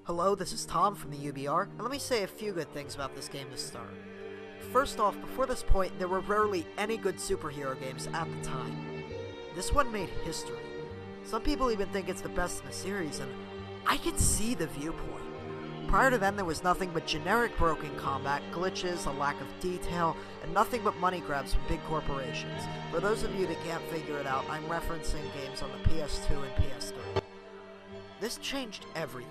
Hello, this is Tom from the UBR, and let me say a few good things about this game to start. First off, before this point, there were rarely any good superhero games at the time. This one made history. Some people even think it's the best in the series, and I can see the viewpoint. Prior to then, there was nothing but generic broken combat, glitches, a lack of detail, and nothing but money grabs from big corporations. For those of you that can't figure it out, I'm referencing games on the PS2 and PS3. This changed everything.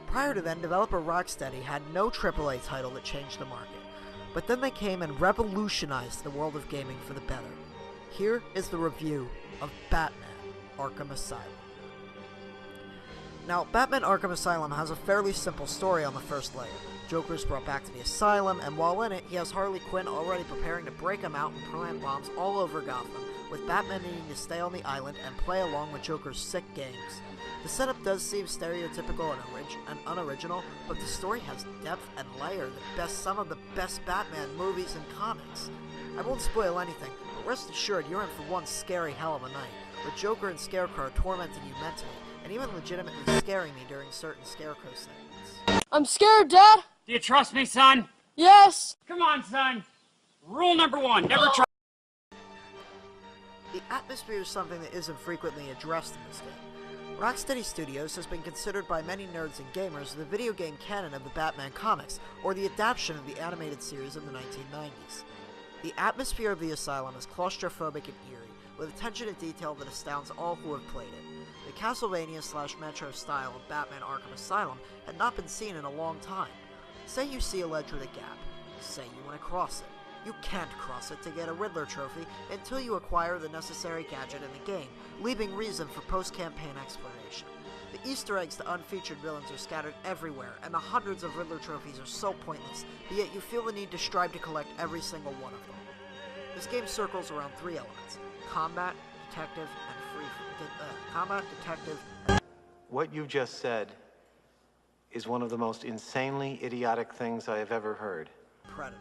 Prior to then, developer Rocksteady had no AAA title that changed the market, but then they came and revolutionized the world of gaming for the better. Here is the review of Batman: Arkham Asylum. Now, Batman: Arkham Asylum has a fairly simple story on the first layer. Joker's brought back to the asylum, and while in it, he has Harley Quinn already preparing to break him out and plant bombs all over Gotham, with Batman needing to stay on the island and play along with Joker's sick games. The setup does seem stereotypical and unoriginal, but the story has depth and layer that bests some of the best Batman movies and comics. I won't spoil anything, but rest assured you're in for one scary hell of a night, with Joker and Scarecrow tormenting you mentally, and even legitimately scaring me during certain Scarecrow segments. I'm scared, Dad! Do you trust me, son? Yes! Come on, son! Rule number one, never trust. The atmosphere is something that isn't frequently addressed in this game. Rocksteady Studios has been considered by many nerds and gamers the video game canon of the Batman comics, or the adaptation of the animated series of the 1990s. The atmosphere of the asylum is claustrophobic and eerie, with attention to detail that astounds all who have played it. The Castlevania/Metro style of Batman: Arkham Asylum had not been seen in a long time. Say you see a ledge with a gap. Say you want to cross it. You can't cross it to get a Riddler trophy until you acquire the necessary gadget in the game, leaving reason for post-campaign exploration. The Easter eggs to unfeatured villains are scattered everywhere, and the hundreds of Riddler trophies are so pointless, but yet you feel the need to strive to collect every single one of them. This game circles around three elements: combat, detective, and What you just said is one of the most insanely idiotic things I have ever heard. Predator.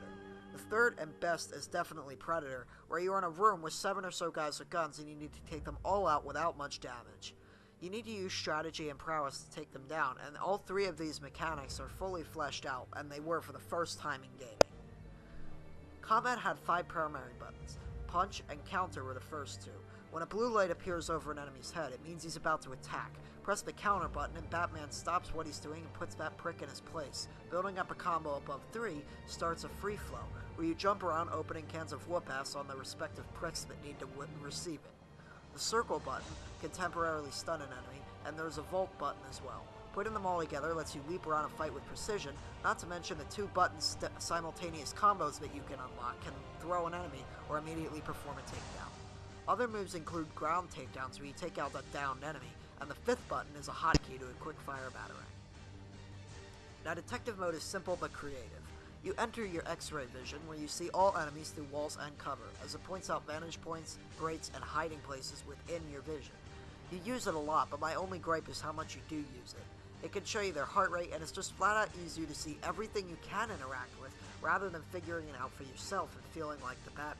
The third and best is definitely Predator, where you are in a room with 7 or so guys with guns and you need to take them all out without much damage. You need to use strategy and prowess to take them down, and all three of these mechanics are fully fleshed out, and they were for the first time in gaming. Combat had 5 primary buttons. Punch and counter were the first two. When a blue light appears over an enemy's head, it means he's about to attack. Press the counter button and Batman stops what he's doing and puts that prick in his place. Building up a combo above 3 starts a free flow, where you jump around opening cans of whoop-ass on the respective pricks that need to receive it. The circle button can temporarily stun an enemy, and there's a vault button as well. Putting them all together lets you leap around a fight with precision, not to mention the 2 button simultaneous combos that you can unlock can throw an enemy or immediately perform a takedown. Other moves include ground takedowns where you take out a downed enemy, and the 5th button is a hotkey to a quick-fire batarang. Now, detective mode is simple but creative. You enter your X-ray vision, where you see all enemies through walls and cover, as it points out vantage points, grates, and hiding places within your vision. You use it a lot, but my only gripe is how much you do use it. It can show you their heart rate, and it's just flat out easier to see everything you can interact with, rather than figuring it out for yourself and feeling like the Batman.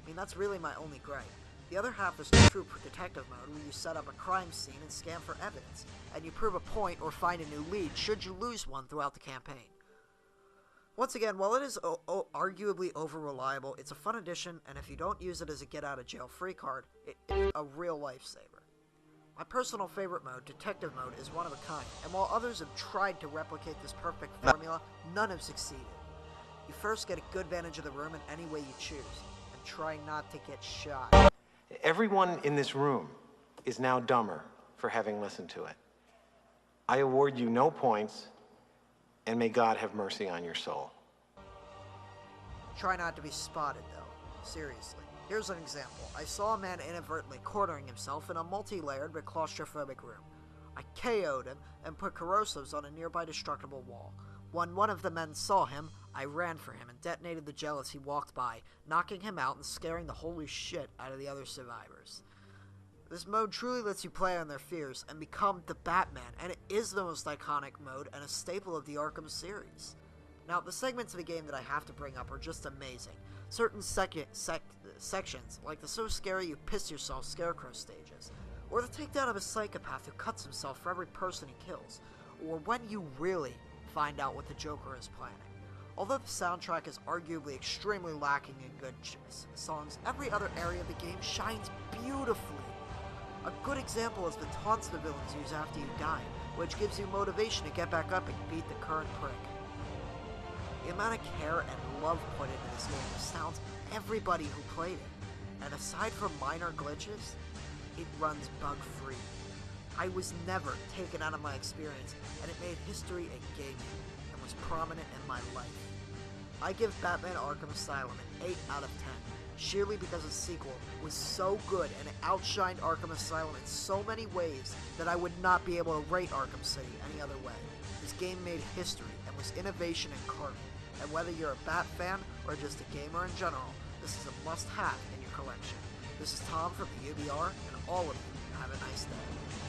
I mean, that's really my only gripe. The other half is true detective mode, where you set up a crime scene and scan for evidence, and you prove a point or find a new lead should you lose one throughout the campaign. Once again, while it is arguably over-reliable, it's a fun addition, and if you don't use it as a get-out-of-jail-free card, it is a real lifesaver. My personal favorite mode, detective mode, is one of a kind, and while others have tried to replicate this perfect formula, none have succeeded. You first get a good vantage of the room in any way you choose, and try not to get shot. Everyone in this room is now dumber for having listened to it. I award you no points, and may God have mercy on your soul. Try not to be spotted, though. Seriously. Here's an example. I saw a man inadvertently cornering himself in a multi-layered but claustrophobic room. I KO'd him and put corrosives on a nearby destructible wall. When one of the men saw him, I ran for him and detonated the gel as he walked by, knocking him out and scaring the holy shit out of the other survivors. This mode truly lets you play on their fears and become the Batman, and it is the most iconic mode and a staple of the Arkham series. Now, the segments of the game that I have to bring up are just amazing. Certain sections, like the so scary you piss yourself Scarecrow stages, or the takedown of a psychopath who cuts himself for every person he kills, or when you really find out what the Joker is planning. Although the soundtrack is arguably extremely lacking in good songs, every other area of the game shines beautifully. A good example is the taunts the villains use after you die, which gives you motivation to get back up and beat the current prick. The amount of care and love put into this game astounds everybody who played it, and aside from minor glitches, it runs bug-free. I was never taken out of my experience, and it made history in gaming, and was prominent in my life. I give Batman Arkham Asylum an 8 out of 10, sheerly because the sequel was so good and it outshined Arkham Asylum in so many ways that I would not be able to rate Arkham City any other way. This game made history and was innovation incarnate, and whether you're a Bat fan or just a gamer in general, this is a must-have in your collection. This is Tom from the UBR, and all of you have a nice day.